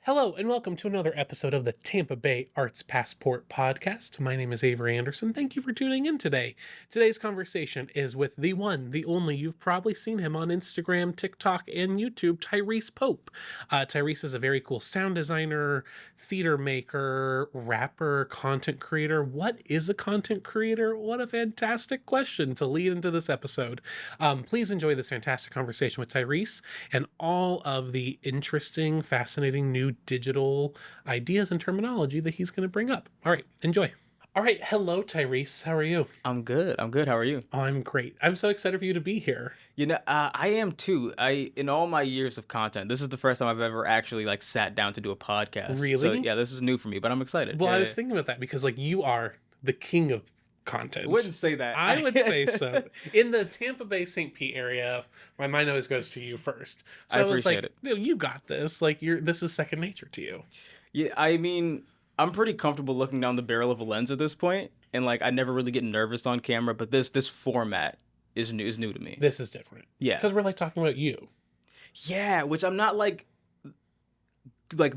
Hello, and welcome to another episode of the Tampa Bay Arts Passport podcast. My name is Avery Anderson. Thank you for tuning in today. Today's conversation is with the one, the only, you've probably seen him on Instagram, TikTok, and YouTube, Tyrese Pope. Tyrese is a very cool sound designer, theater maker, rapper, content creator. What is a content creator? What a fantastic question to lead into this episode. Please enjoy this fantastic conversation with Tyrese and all of the interesting, fascinating new digital ideas and terminology that he's going to bring up. All right, enjoy. All right, hello, Tyrese. How are you? I'm good. How are you? I'm great. I'm so excited for you to be here. I am too. In all my years of content, this is the first time I've ever actually sat down to do a podcast. Really? So yeah, this is new for me, but I'm excited. Well, Yeah, I was thinking about that because you are the king of content. Wouldn't say that. I would say so. In the Tampa Bay St. Pete area, my mind always goes to you first. So I was appreciate it. "No, you got this. This is second nature to you." Yeah, I mean, I'm pretty comfortable looking down the barrel of a lens at this point, and I never really get nervous on camera. But this format is new to me. This is different. Yeah, because we're talking about you. Yeah, which I'm not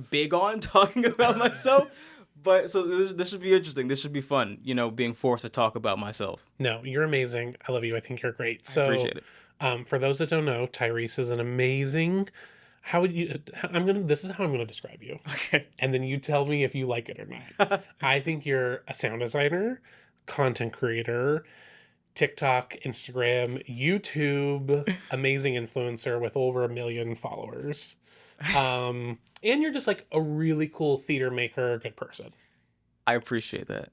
big on talking about myself. But so this should be interesting. This should be fun, being forced to talk about myself. No, you're amazing. I love you. I think you're great. I appreciate it. For those that don't know, Tyrese is an amazing. This is how I'm gonna describe you. Okay. And then you tell me if you like it or not. I think you're a sound designer, content creator, TikTok, Instagram, YouTube, amazing influencer with over 1 million followers. And you're just a really cool theater maker, good person. I appreciate that.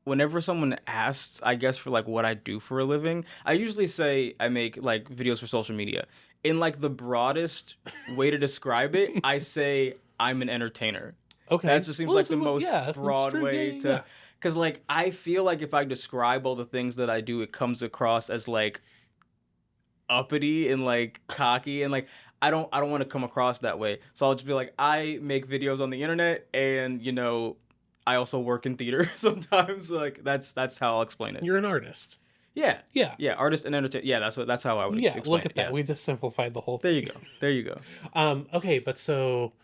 Whenever someone asks, I guess for what I do for a living, I usually say I make videos for social media. In the broadest way to describe it, I say I'm an entertainer. Okay. That just seems the most broad way to, because I feel if I describe all the things that I do, it comes across as uppity and cocky and I don't want to come across that way. So I'll just be I make videos on the internet and I also work in theater sometimes. That's how I'll explain it. You're an artist. Yeah. Yeah. Yeah, artist and entertainer. Yeah, that's how I would explain it. Look at that. Yeah. We just simplified the whole thing. There you go. Okay, but so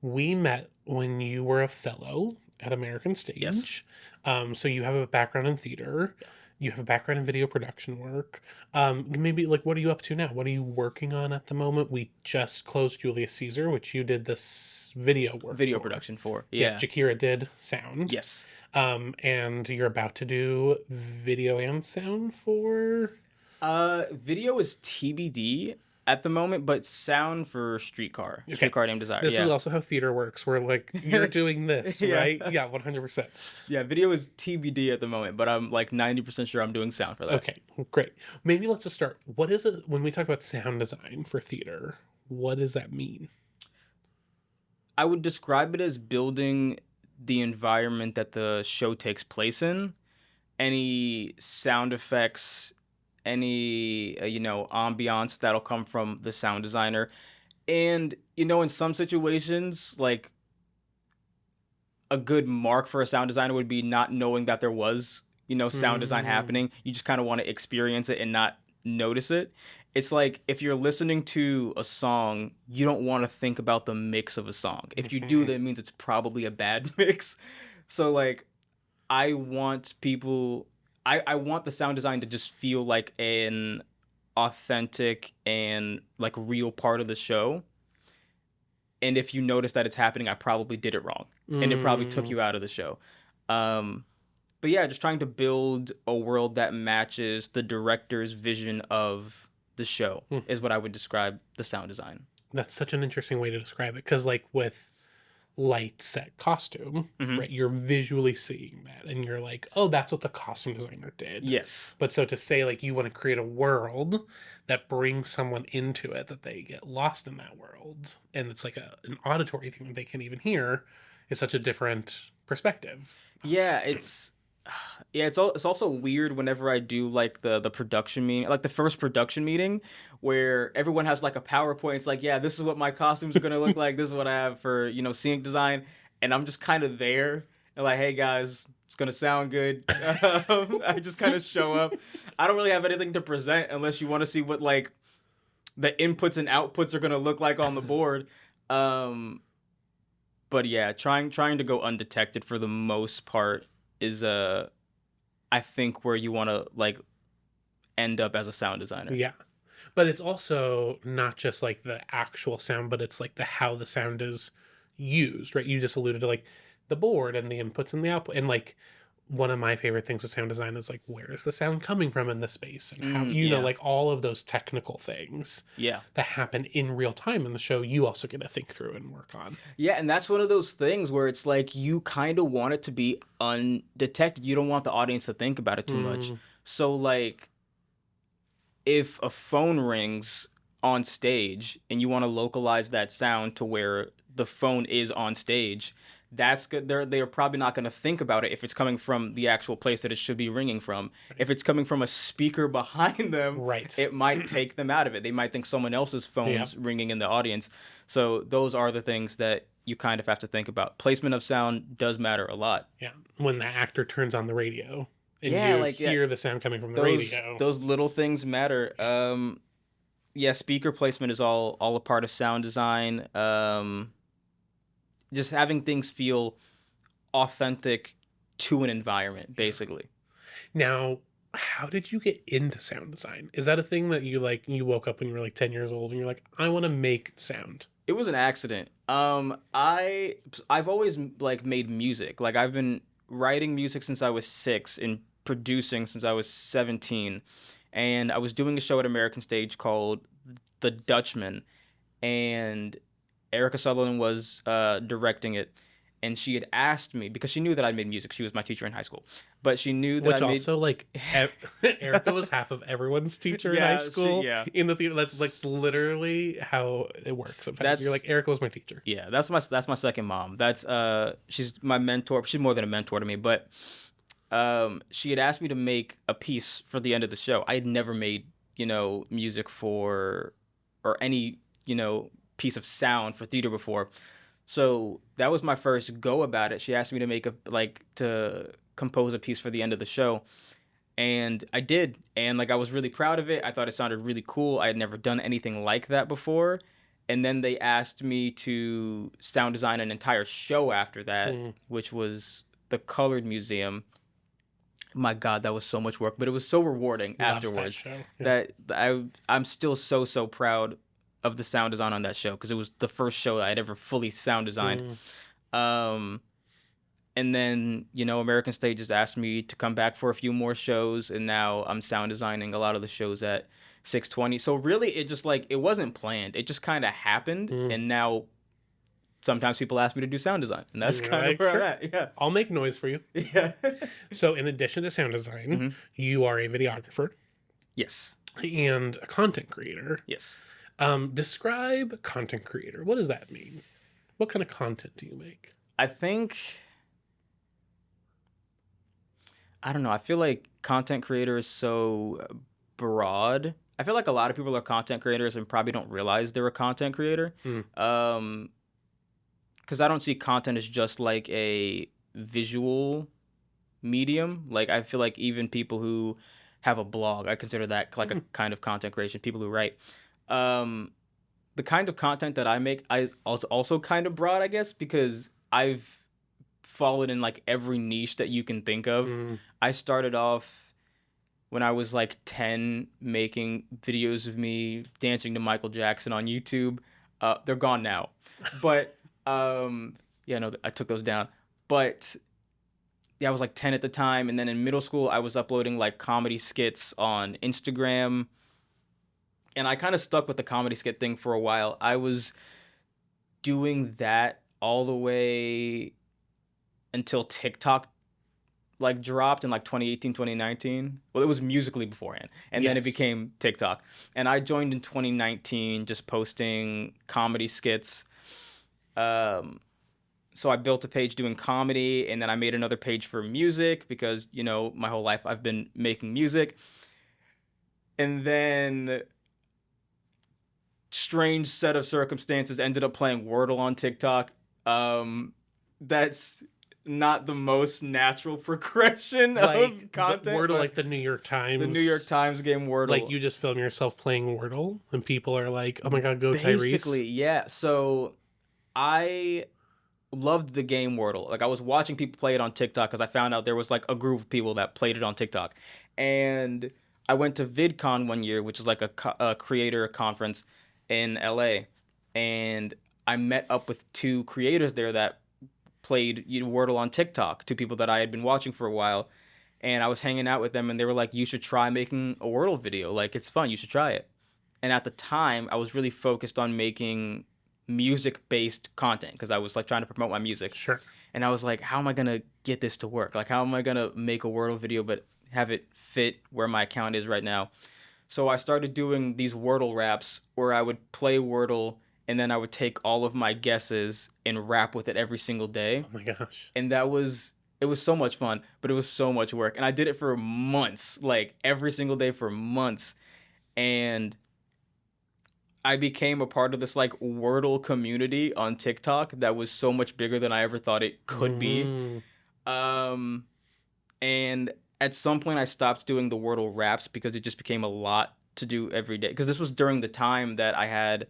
we met when you were a fellow at American Stage. Yes. So you have a background in theater. Yeah. You have a background in video production work. Maybe what are you up to now? What are you working on at the moment? We just closed Julius Caesar, which you did this video work. Video production for. Yeah. Jakira did sound. Yes. And you're about to do video and sound for. Video is TBD at the moment, but sound for Streetcar. Okay. Streetcar Named Desire. This is also how theater works. We're you're doing this, Yeah. right? Yeah, 100%. Yeah, video is TBD at the moment, but I'm 90% sure I'm doing sound for that. Okay, great. Maybe let's just start. What is it when we talk about sound design for theater? What does that mean? I would describe it as building the environment that the show takes place in. Any sound effects, any ambiance that'll come from the sound designer, and in some situations a good mark for a sound designer would be not knowing that there was sound design happening. You just kind of want to experience it and not notice it. It's if you're listening to a song, you don't want to think about the mix of a song. If you do, that means it's probably a bad mix. So I want people. I want the sound design to just feel like an authentic and real part of the show. And if you notice that it's happening, I probably did it wrong. And it probably took you out of the show. But yeah, just trying to build a world that matches the director's vision of the show is what I would describe the sound design. That's such an interesting way to describe it. Because with light set costume, right? You're visually seeing that and you're oh, that's what the costume designer did. Yes. But so to say you want to create a world that brings someone into it, that they get lost in that world, and it's an auditory thing that they can't even hear, is such a different perspective. Yeah, it's also weird whenever I do the production meeting, the first production meeting where everyone has a PowerPoint. It's yeah, this is what my costumes are going to look like. This is what I have for, scenic design. And I'm just kind of there and hey guys, it's going to sound good. I just kind of show up. I don't really have anything to present unless you want to see what the inputs and outputs are going to look like on the board. But yeah, trying to go undetected for the most part is I think where you want to like end up as a sound designer. Yeah. But it's also not just like the actual sound, but it's like the how the sound is used, right? You just alluded to like the board and the inputs and the output. And like one of my favorite things with sound design is like where is the sound coming from in the space and how Yeah. like all of those technical things Yeah. that happen in real time in the show, you also get to think through and work on. Yeah, and that's one of those things where it's like you kind of want it to be undetected. You don't want the audience to think about it too much. So like if a phone rings on stage and you want to localize that sound to where the phone is on stage, that's good. They're probably not going to think about it if it's coming from the actual place that it should be ringing from. If it's coming from a speaker behind them, Right. it might take them out of it. They might think someone else's phone's ringing in the audience. So those are the things that you kind of have to think about. Placement of sound does matter a lot. Yeah. When the actor turns on the radio and Yeah, you like hear the sound coming from the those radio. those little things matter. Yeah, speaker placement is all a part of sound design. Just having things feel authentic to an environment, basically. Now, how did you get into sound design? Is that a thing that you like you woke up when you were like 10 years old and you're like, I want to make sound? It was an accident. I've always like made music. Like I've been writing music since I was 6 and producing since I was 17. And I was doing a show at American Stage called The Dutchman, and Erica Sutherland was directing it, and she had asked me because she knew that I made music. She was my teacher in high school, but she knew that Which I made. also like Erica was half of everyone's teacher in high school. In the theater, that's like literally how it works. Sometimes you're like, Erica was my teacher. Yeah, that's my second mom. That's she's my mentor. She's more than a mentor to me, but she had asked me to make a piece for the end of the show. I had never made music for or any piece of sound for theater before. So that was my first go about it. She asked me to make to compose a piece for the end of the show. And I did. And like I was really proud of it. I thought it sounded really cool. I had never done anything like that before. And then they asked me to sound design an entire show after that, which was the Colored Museum. My God, that was so much work, but it was so rewarding afterwards that I'm still so proud of the sound design on that show because it was the first show I had ever fully sound designed. And then, American Stage just asked me to come back for a few more shows, and now I'm sound designing a lot of the shows at 620. So really, it just it wasn't planned. It just kind of happened, and now sometimes people ask me to do sound design, and that's kind of where I'm at. Yeah. I'll make noise for you. Yeah. So in addition to sound design, you are a videographer. Yes. And a content creator. Yes. Describe content creator. What does that mean? What kind of content do you make? I don't know. I feel like content creator is so broad. I feel like a lot of people are content creators and probably don't realize they're a content creator. Because I don't see content as just like a visual medium. Like I feel like even people who have a blog, I consider that like a kind of content creation. People who write. The kind of content that I make, I also kind of broad, I guess, because I've fallen in like every niche that you can think of. I started off when I was like 10 making videos of me dancing to Michael Jackson on YouTube. They're gone now. But I took those down. But yeah, I was like 10 at the time. And then in middle school, I was uploading like comedy skits on Instagram. And I kind of stuck with the comedy skit thing for a while. I was doing that all the way until TikTok like dropped in like 2018, 2019. Well, it was Musical.ly beforehand. And then it became TikTok. And I joined in 2019 just posting comedy skits. So I built a page doing comedy, and then I made another page for music because, my whole life I've been making music. And then strange set of circumstances ended up playing Wordle on TikTok. That's not the most natural progression of content. Wordle, like the New York Times. The New York Times game Wordle. Like you just film yourself playing Wordle, and people are like, "Oh my God, go Tyrese!" Basically, yeah. So I loved the game Wordle. Like I was watching people play it on TikTok because I found out there was like a group of people that played it on TikTok, and I went to VidCon one year, which is like a creator conference in LA, and I met up with two creators there that played Wordle on TikTok, two people that I had been watching for a while, and I was hanging out with them, and they were like, "You should try making a Wordle video. Like it's fun. You should try it." And at the time, I was really focused on making music-based content because I was like trying to promote my music. Sure. And I was like, how am I gonna get this to work? Like, how am I gonna make a Wordle video but have it fit where my account is right now? So I started doing these Wordle raps where I would play Wordle and then I would take all of my guesses and rap with it every single day. Oh my gosh. And it was so much fun, but it was so much work. And I did it for months, like every single day for months. And I became a part of this like Wordle community on TikTok that was so much bigger than I ever thought it could be. And at some point I stopped doing the Wordle raps because it just became a lot to do every day. Because this was during the time that I had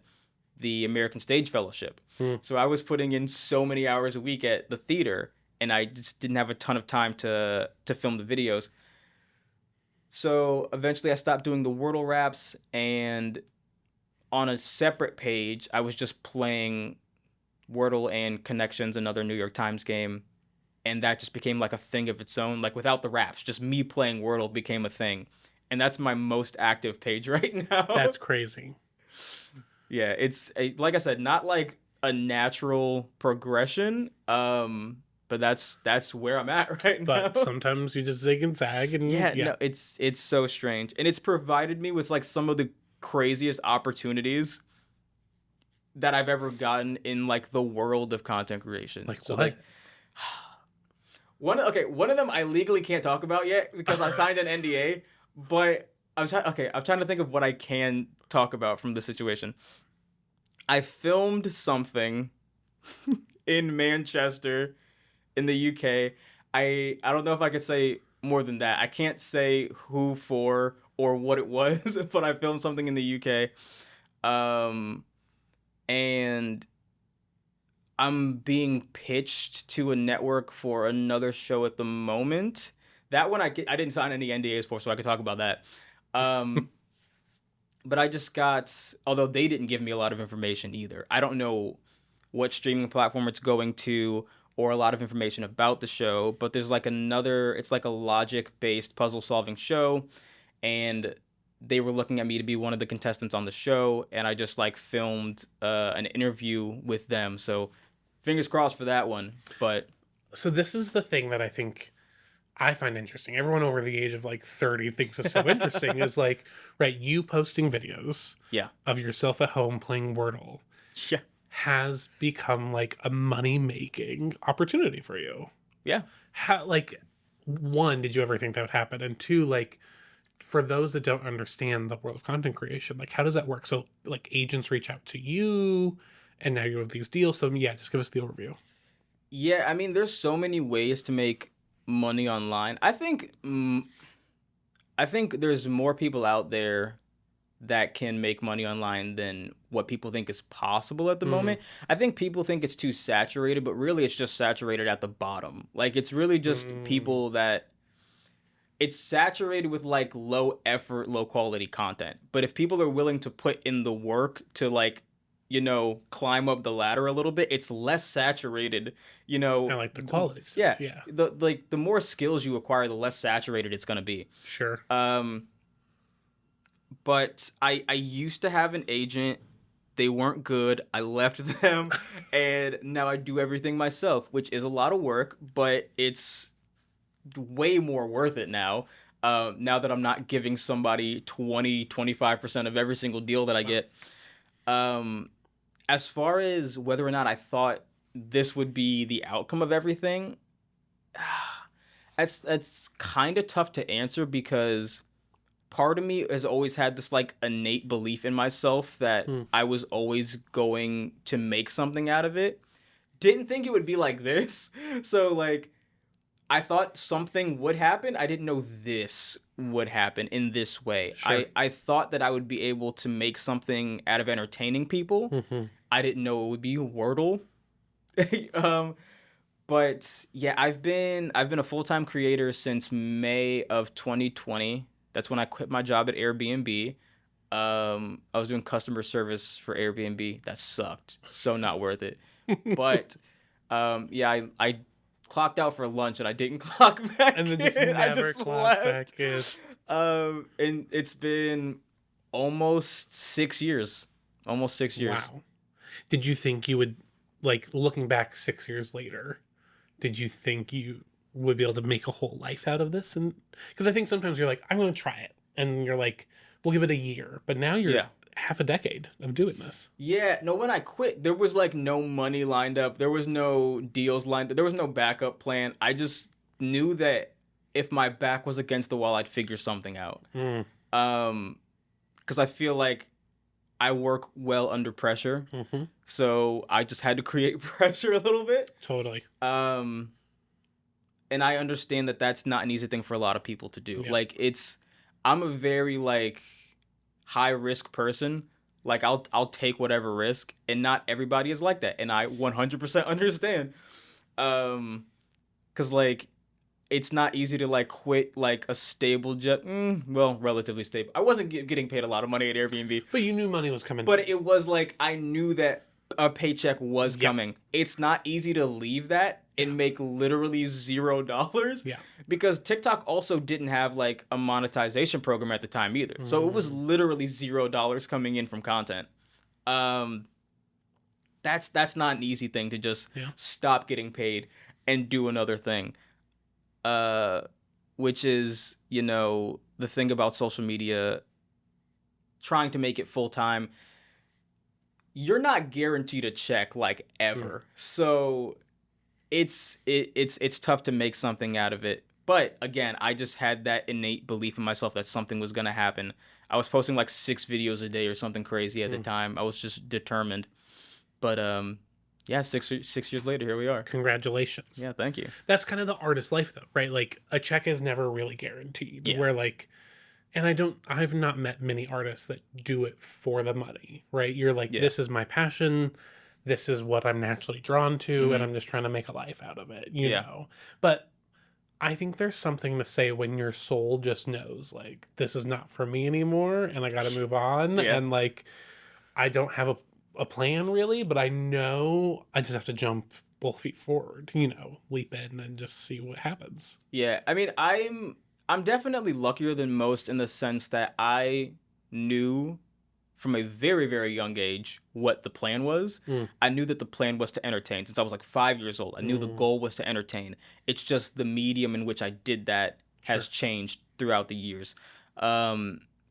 the American Stage Fellowship. So I was putting in so many hours a week at the theater, and I just didn't have a ton of time to film the videos. So eventually I stopped doing the Wordle raps, and on a separate page, I was just playing Wordle and Connections, another New York Times game, and that just became like a thing of its own. Like without the raps, just me playing Wordle became a thing, and that's my most active page right now. That's crazy. Yeah, like I said, not like a natural progression, but that's where I'm at right now. But sometimes you just zig and zag, and No, it's so strange, and it's provided me with like some of the craziest opportunities that I've ever gotten in like the world of content creation. Like so what? Like one of them I legally can't talk about yet because I signed an NDA, but I'm trying to think of what I can talk about from the situation. I filmed something in Manchester in the UK. I don't know if I could say more than that. I can't say who for or what it was, but I filmed something in the UK. And I'm being pitched to a network for another show at the moment. That one I didn't sign any NDAs for, so I could talk about that. But I just got, although they didn't give me a lot of information either. I don't know what streaming platform it's going to or a lot of information about the show, but there's like it's like a logic-based puzzle-solving show, and they were looking at me to be one of the contestants on the show, and I just like filmed an interview with them. So fingers crossed for that one. But so this is the thing that I find interesting. Everyone over the age of like 30 thinks is so interesting is like, right, you posting videos of yourself at home playing Wordle has become like a money-making opportunity for you. Yeah. How, like, one, did you ever think that would happen? And two, like, for those that don't understand the world of content creation, like, how does that work? So, like, agents reach out to you, and now you have these deals. So, yeah, just give us the overview. Yeah, I mean, there's so many ways to make money online. I think there's more people out there that can make money online than what people think is possible at the moment. I think people think it's too saturated, but really it's just saturated at the bottom. Like it's really just people that it's saturated with like low effort, low quality content. But if people are willing to put in the work to like, climb up the ladder a little bit, it's less saturated, I like the quality stuff. Yeah. The more skills you acquire, the less saturated it's going to be. Sure. But I used to have an agent. They weren't good. I left them, and now I do everything myself, which is a lot of work, but it's way more worth it now. Now that I'm not giving somebody 20-25% of every single deal that I get. As far as whether or not I thought this would be the outcome of everything, that's kind of tough to answer because part of me has always had this like innate belief in myself that I was always going to make something out of it. Didn't think it would be like this. So like I thought something would happen. I didn't know this would happen in this way. Sure. I thought that I would be able to make something out of entertaining people. I didn't know it would be Wordle. um, but yeah, I've been a full-time creator since May of 2020. That's when I quit my job at Airbnb. I was doing customer service for Airbnb. That sucked. So not worth it. But yeah, I clocked out for lunch and I didn't clock back And then just in. I never just clock left. back in. And it's been almost 6 years. Almost 6 years. Wow. Did you think you would, like, looking back 6 years later, did you think you would be able to make a whole life out of this? And because I think sometimes you're like, I'm going to try it. And you're like, we'll give it a year. But now you're Yeah. half a decade of doing this. Yeah, no, when I quit, there was like no money lined up. There was no deals lined up. There was no backup plan. I just knew that if my back was against the wall, I'd figure something out. Mm. Because I feel like I work well under pressure. Mm-hmm. So I just had to create pressure a little bit. Totally. And I understand that that's not an easy thing for a lot of people to do. Yeah. Like I'm a very like high risk person. Like I'll take whatever risk, and not everybody is like that, and I 100% understand. 'Cause like it's not easy to like quit like a stable job. Well, relatively stable. I wasn't getting paid a lot of money at Airbnb, But you knew money was coming. but it was like I knew that a paycheck was Yep. coming. It's not easy to leave that and make literally $0. Yeah. Because TikTok also didn't have like a monetization program at the time either. So it was literally $0 coming in from content. That's not an easy thing to just stop getting paid and do another thing. Which is, the thing about social media, trying to make it full time. You're not guaranteed a check like ever. So it's tough to make something out of it. But again, I just had that innate belief in myself that something was going to happen. I was posting like 6 videos a day or something crazy at the time. I was just determined. But yeah, 6 years later, here we are. Congratulations. Yeah, thank you. That's kind of the artist life though, right? Like a check is never really guaranteed. Yeah. Where like, and I've not met many artists that do it for the money, right? You're like, this is my passion. This is what I'm naturally drawn to. And I'm just trying to make a life out of it, you know? But I think there's something to say when your soul just knows, like, this is not for me anymore and I got to move on. And like, I don't have a plan really, but I know I just have to jump both feet forward, leap in and just see what happens. Yeah, I mean, I'm definitely luckier than most in the sense that I knew from a very, very young age what the plan was. I knew that the plan was to entertain since I was like 5 years old. I knew the goal was to entertain. It's just the medium in which I did that has changed throughout the years.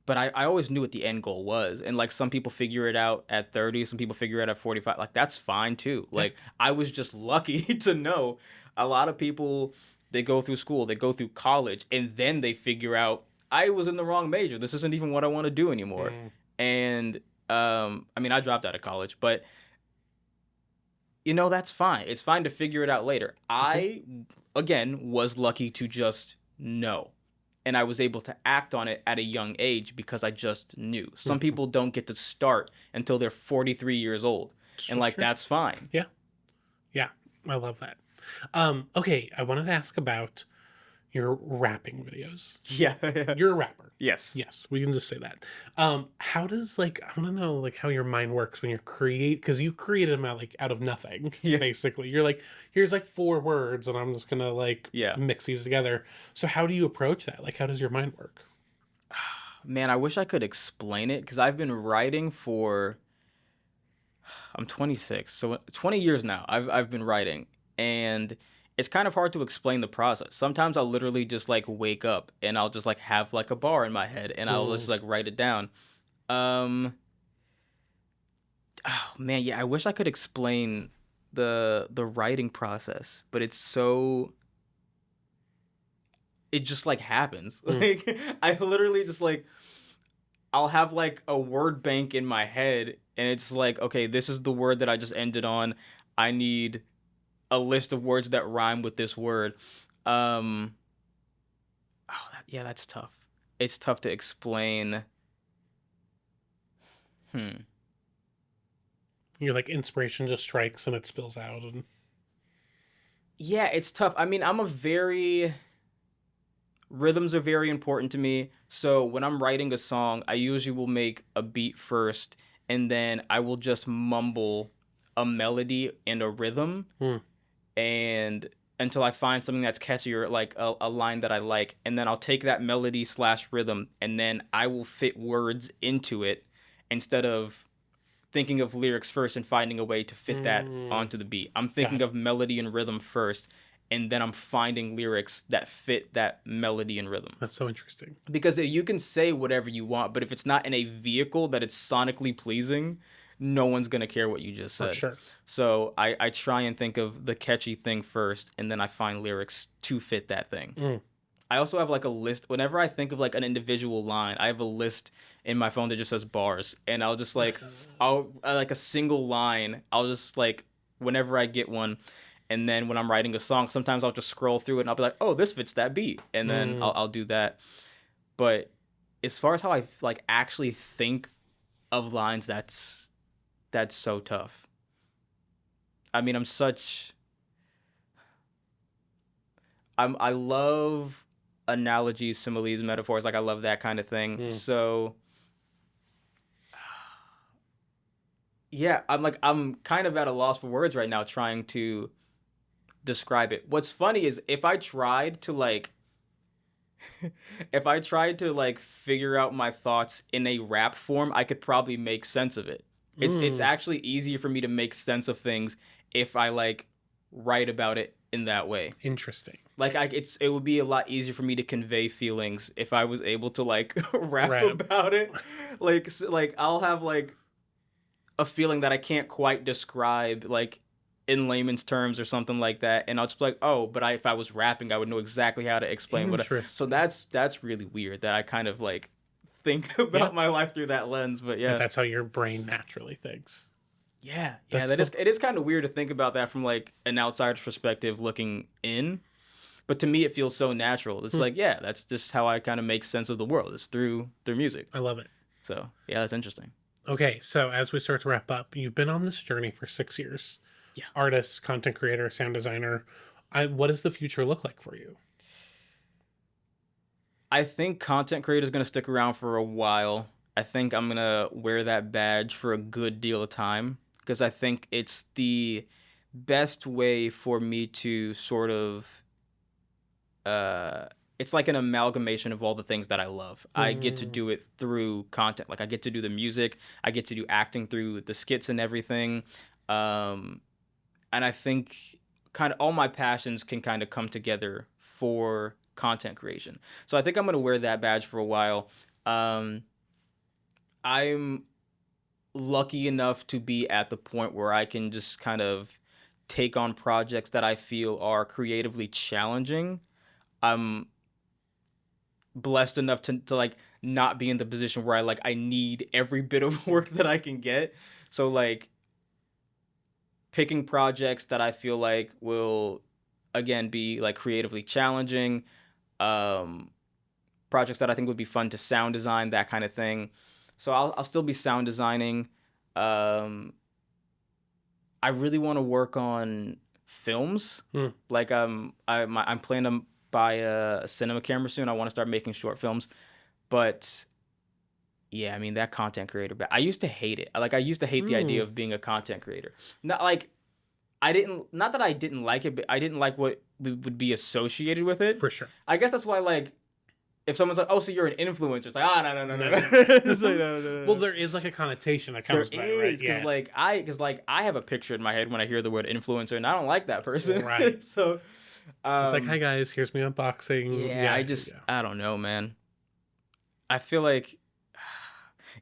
But I always knew what the end goal was. And like some people figure it out at 30, some people figure it out at 45. Like that's fine too. Like I was just lucky to know. A lot of people, they go through school, they go through college, and then they figure out I was in the wrong major. This isn't even what I want to do anymore. And I mean, I dropped out of college, but that's fine. It's fine to figure it out later. I, again, was lucky to just know. And I was able to act on it at a young age because I just knew. Some people don't get to start until they're 43 years old. And like, that's fine. Yeah. Yeah. I love that. Okay. I wanted to ask about your rapping videos. Yeah. You're a rapper. Yes. Yes. We can just say that. How does I want to know how your mind works when you're because you created them out of nothing, basically. You're like, here's 4 words and I'm just going to mix these together. So how do you approach that? How does your mind work? Man, I wish I could explain it because I've been writing I'm 26. So 20 years now I've been writing, and it's kind of hard to explain the process. Sometimes I'll literally just wake up and I'll just have a bar in my head and I'll just write it down. Oh man, yeah, I wish I could explain the writing process, but it's so it just happens. I literally just I'll have a word bank in my head and it's okay, this is the word that I just ended on. I need a list of words that rhyme with this word. That's tough. It's tough to explain. You're like inspiration just strikes and it spills out and Yeah, it's tough. I mean, rhythms are very important to me. So when I'm writing a song, I usually will make a beat first and then I will just mumble a melody and a rhythm hmm. and until I find something that's catchy or like a line that I like. And then I'll take that melody slash rhythm and then I will fit words into it instead of thinking of lyrics first and finding a way to fit that Mm, onto the beat. I'm got thinking it. of melody and rhythm first, and then I'm finding lyrics that fit that melody and rhythm. That's so interesting. Because you can say whatever you want, but if it's not in a vehicle that it's sonically pleasing, no one's gonna care what you just For said. sure. So I try and think of the catchy thing first, and then I find lyrics to fit that thing. Mm. I also have like a list. Whenever I think of like an individual line, I have a list in my phone that just says bars, and I'll just like, I like a single line. I'll just like whenever I get one, and then when I'm writing a song, sometimes I'll just scroll through it and I'll be like, oh, this fits that beat, and then Mm. I'll do that. But as far as how I like actually think of lines, that's so tough. I mean, I love analogies, similes, metaphors. Like I love that kind of thing. Mm. So yeah, I'm kind of at a loss for words right now trying to describe it. What's funny is if I tried to like if I tried to like figure out my thoughts in a rap form, I could probably make sense of it. It's Mm. actually easier for me to make sense of things if I like write about it in that way. Interesting. Like it would be a lot easier for me to convey feelings if I was able to like rap Rap. about it. Like I'll have like a feeling that I can't quite describe like in layman's terms or something like that, and I'll just be like, oh, but if I was rapping, I would know exactly how to explain what. So Interesting. that's really weird that I kind of like think Yeah. about my life through that lens. But Like yeah, that's how your brain naturally thinks. yeah, That's that is cool. it is kind of weird to think about that from like an outsider's perspective looking in. But to me, it feels so natural. It's Hmm. like, yeah, that's just how I kind of make sense of the world. It's through music. I love it. So yeah, that's interesting. Okay, so as we start to wrap up, you've been on this journey for 6 years. Yeah. Artist, content creator, sound designer. What does the future look like for you? I think content creator is going to stick around for a while. I think I'm going to wear that badge for a good deal of time because I think it's the best way for me to sort of it's like an amalgamation of all the things that I love. I get to Mm, do it through content. Like I get to do the music, I get to do acting through the skits and everything. Um and I think kind of all my passions can kind of come together for content creation. So I think I'm going to wear that badge for a while. Um, I'm lucky enough to be at the point where I can just kind of take on projects that I feel are creatively challenging. I'm blessed enough to like not be in the position where I need every bit of work that I can get. So like picking projects that I feel like will again be like creatively challenging, um, projects that I think would be fun to sound design, that kind of thing. So I'll still be sound designing. Um, I really want to work on films. mm, Like I'm planning to buy a cinema camera soon. I want to start making short films, but yeah, I mean that content creator. But I used to hate it. Like I used to hate the idea mm, of being a content creator. Not like I didn't. Not that I didn't like it, but I didn't like what would be associated with it. for sure. I guess that's why like if someone's like, "Oh, so you're an influencer," it's like, "Ah, no, no, no, no, No, no." no. It's like, no, no, no, Well, no. there is like a connotation that There comes with that, right? is Yeah. because like I have a picture in my head when I hear the word influencer, and I don't like that person. Right. So, It's like, hi um, guys, here's me unboxing. yeah, Yeah. Yeah. I don't know, man. I feel like,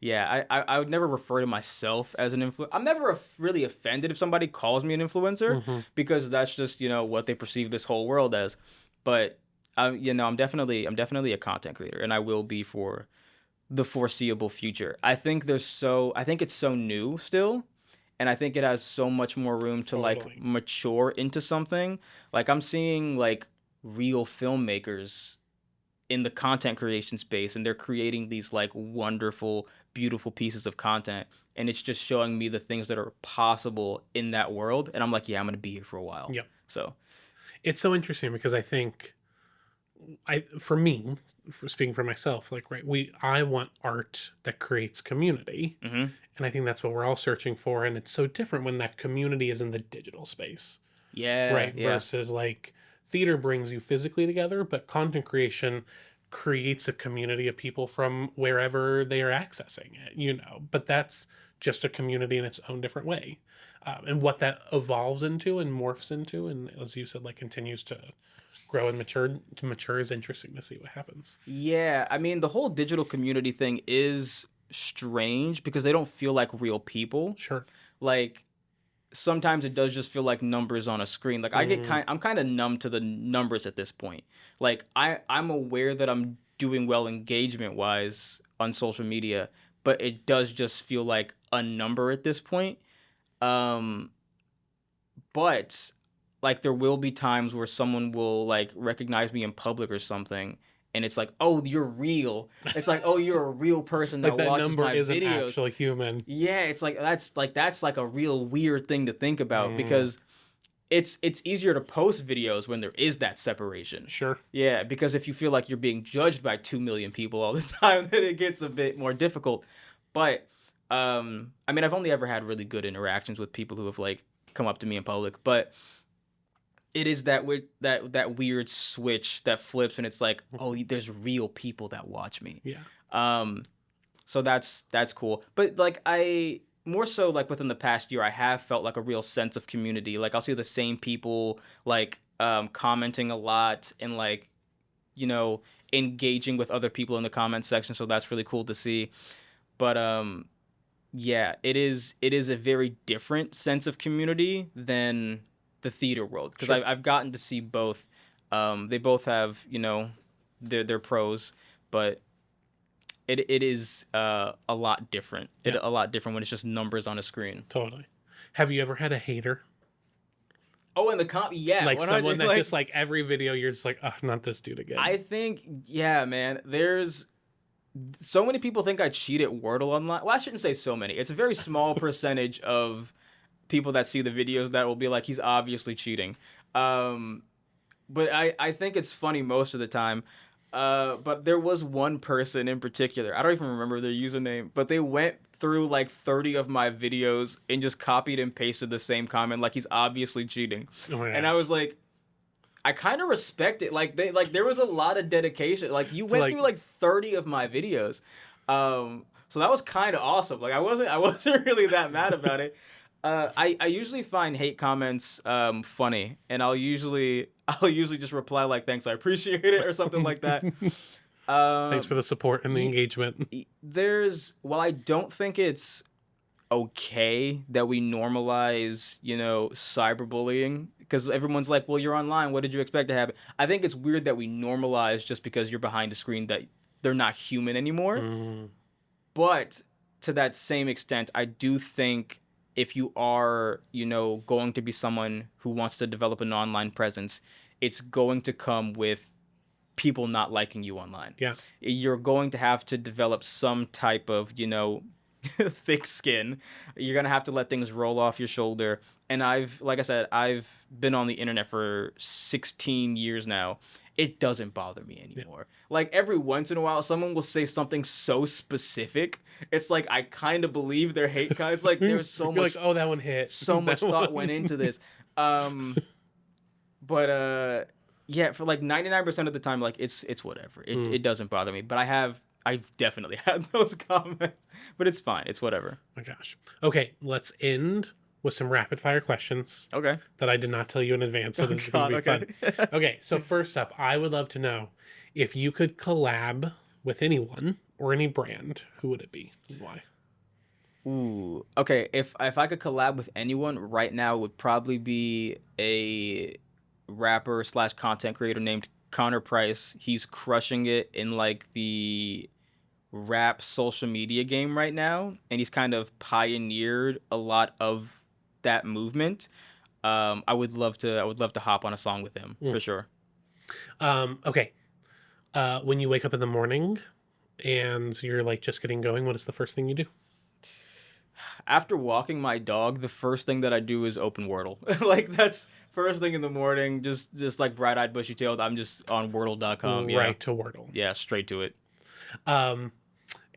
yeah, I would never refer to myself as an influencer. I'm never really offended if somebody calls me an influencer Hmm. because that's just what they perceive this whole world as. But I'm definitely a content creator, and I will be for the foreseeable future. I think it's so new still, and I think it has so much more room to like Totally. mature into something. Like I'm seeing like real filmmakers in the content creation space, and they're creating these like wonderful, beautiful pieces of content. And it's just showing me the things that are possible in that world. And I'm like, yeah, I'm going to be here for a while. Yep. So It's so interesting because I think for me, for speaking for myself, like, right, I want art that creates community. mhm. And I think that's what we're all searching for. And it's so different when that community is in the digital space, Yeah, right? yeah. Versus like theater brings you physically together, but content creation creates a community of people from wherever they are accessing it, but that's just a community in its own different way. And what that evolves into and morphs into, and as you said, like continues to grow and mature is interesting to see what happens. Yeah, I mean, the whole digital community thing is strange because they don't feel like real people. Sure. Like sometimes it does just feel like numbers on a screen. Like I'm kind of numb to the numbers at this point. Like I'm aware that I'm doing well engagement wise on social media, but it does just feel like a number at this point. Um but like there will be times where someone will like recognize me in public or something, and it's like, oh, you're real. It's like, oh, you're a real person Like that that watches number my is an videos. actual human. Yeah, it's like that's like a real weird thing to think about because it's easier to post videos when there is that separation. Sure. Yeah, because if you feel like you're being judged by 2 million people all the time, then it gets a bit more difficult. But I mean, I've only ever had really good interactions with people who have like come up to me in public, but it is that weird switch that flips, and it's like, oh, there's real people that watch me. Yeah. So that's cool. But like I more so like within the past year, I have felt like a real sense of community. Like I'll see the same people like commenting a lot and like, you know, engaging with other people in the comment section. So that's really cool to see. But yeah, it is a very different sense of community than the theater world because Sure. I've gotten to see both. They both have, you know, their pros, but it is a lot different. Yeah. A lot different when it's just numbers on a screen. Totally. Have you ever had a hater? Oh, and yeah, Like 100, someone that like, just like every video you're just like, oh, not this dude again. I think, yeah, man. There's so many people think I cheat at Wordle online. Well, I shouldn't say so many. It's a very small percentage of people that see the videos that will be like, he's obviously cheating. But I think it's funny most of the time. But there was one person in particular, I don't even remember their username, but they went through like 30 of my videos and just copied and pasted the same comment, like he's obviously cheating. Oh my And I gosh. was like, I kind of respect it. Like there was a lot of dedication. Like you went through like 30 of my videos. So that was kind of awesome. Like I wasn't really that mad about it. I usually find hate comments funny, and I'll usually just reply like, thanks, I appreciate it, or something like that. Thanks for the support and the engagement. I don't think it's okay that we normalize, you know, cyberbullying, because everyone's like, well, you're online, what did you expect to happen? I think it's weird that we normalize just because you're behind a screen that they're not human anymore. But to that same extent, I do think if you are, you know, going to be someone who wants to develop an online presence, it's going to come with people not liking you online. Yeah. You're going to have to develop some type of, you know, thick skin. You're going to have to let things roll off your shoulder. And like I said, I've been on the internet for 16 years now. It doesn't bother me anymore. Yeah. Like every once in a while, someone will say something so specific. It's like, I kind of believe their hate guys. Like there's so much, like, oh, that one hit. So much thought went into this. But yeah, for like 99% of the time, like it's whatever. It doesn't bother me. But I've definitely had those comments, but it's fine. It's whatever. My gosh. Okay, let's end with some rapid fire questions. Okay. That I did not tell you in advance, so this is going to be fun. Okay, so first up, I would love to know if you could collab with anyone or any brand, who would it be and why? Ooh. Okay, if I could collab with anyone right now, it would probably be a rapper / content creator named Connor Price. He's crushing it in like the rap social media game right now, and he's kind of pioneered a lot of that movement. I would love to hop on a song with him for sure. Okay, When you wake up in the morning and you're like just getting going, what is the first thing you do? After walking my dog, the first thing that I do is open Wordle. Like that's first thing in the morning, just like bright-eyed, bushy-tailed. I'm just on Wordle.com. Yeah. Right to Wordle. Yeah, straight to it. Um,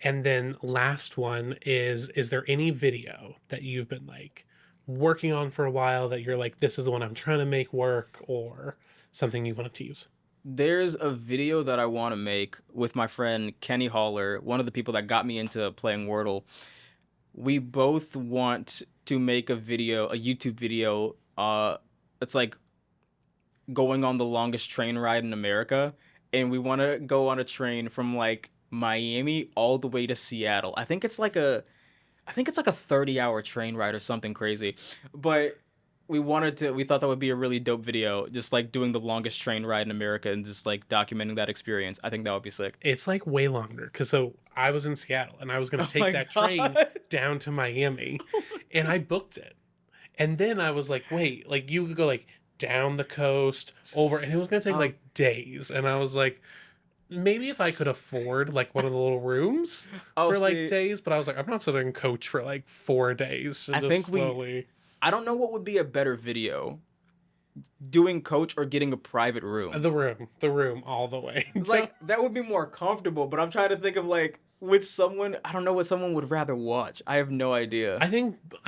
and then last one is there any video that you've been like working on for a while that you're like, this is the one I'm trying to make work, or something you want to tease? There's a video that I want to make with my friend Kenny Haller, one of the people that got me into playing Wordle. We both want to make a video, a YouTube video. It's like going on the longest train ride in America, and we want to go on a train from like Miami all the way to Seattle. I think it's like a 30-hour train ride or something crazy. But we thought that would be a really dope video, just like doing the longest train ride in America and just like documenting that experience. I think that would be sick. It's like way longer because so I was in Seattle and I was going to Oh my take that train God. down to Miami, and I booked it. And then I was like, wait, like you could go like down the coast over, and it was going to take like days. And I was like, maybe if I could afford like one of the little rooms Oh, for like see, days, but I was like, I'm not sitting in coach for like 4 days. So I just think we slowly. I don't know what would be a better video, doing coach or getting a private room. The room all the way. Like that would be more comfortable, but I'm trying to think of like with someone, I don't know what someone would rather watch. I have no idea. I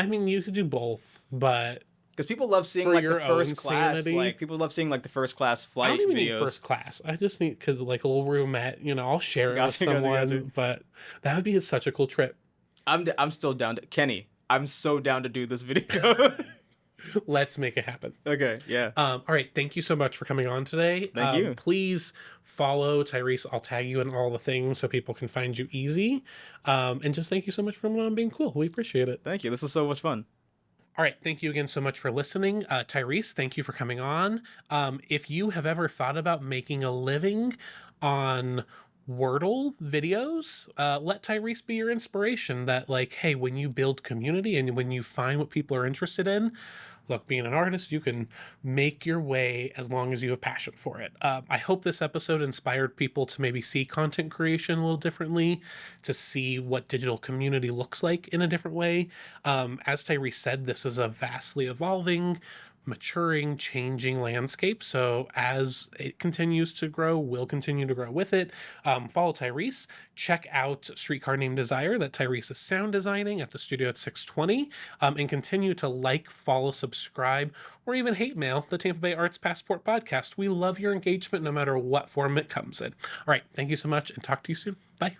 mean, you could do both, but Because people love seeing for like the your own first class, sanity. like people love seeing like the first class I flight don't even need videos. first class. I just need because like a little roomette, I'll share it with Gotcha, gotcha, someone. gotcha. But that would be such a cool trip. I'm still down to Kenny. I'm so down to do this video. Let's make it happen. Okay, yeah. All right. Thank you so much for coming on today. Thank you. Please follow Tyrese. I'll tag you in all the things so people can find you easy. And just thank you so much for coming on and being cool. We appreciate it. Thank you. This was so much fun. All right. Thank you again so much for listening. Tyrese, thank you for coming on. If you have ever thought about making a living on Wordle videos, let Tyrese be your inspiration that like, hey, when you build community and when you find what people are interested in, look, being an artist, you can make your way as long as you have passion for it. I hope this episode inspired people to maybe see content creation a little differently, to see what digital community looks like in a different way. As Tyrese said, this is a vastly evolving, maturing, changing landscape. So as it continues to grow, we'll continue to grow with it. Follow Tyrese. Check out Streetcar Named Desire that Tyrese is sound designing at the studio at 620. And continue to like, follow, subscribe, or even hate mail the Tampa Bay Arts Passport podcast. We love your engagement no matter what form it comes in. All right. Thank you so much and talk to you soon. Bye.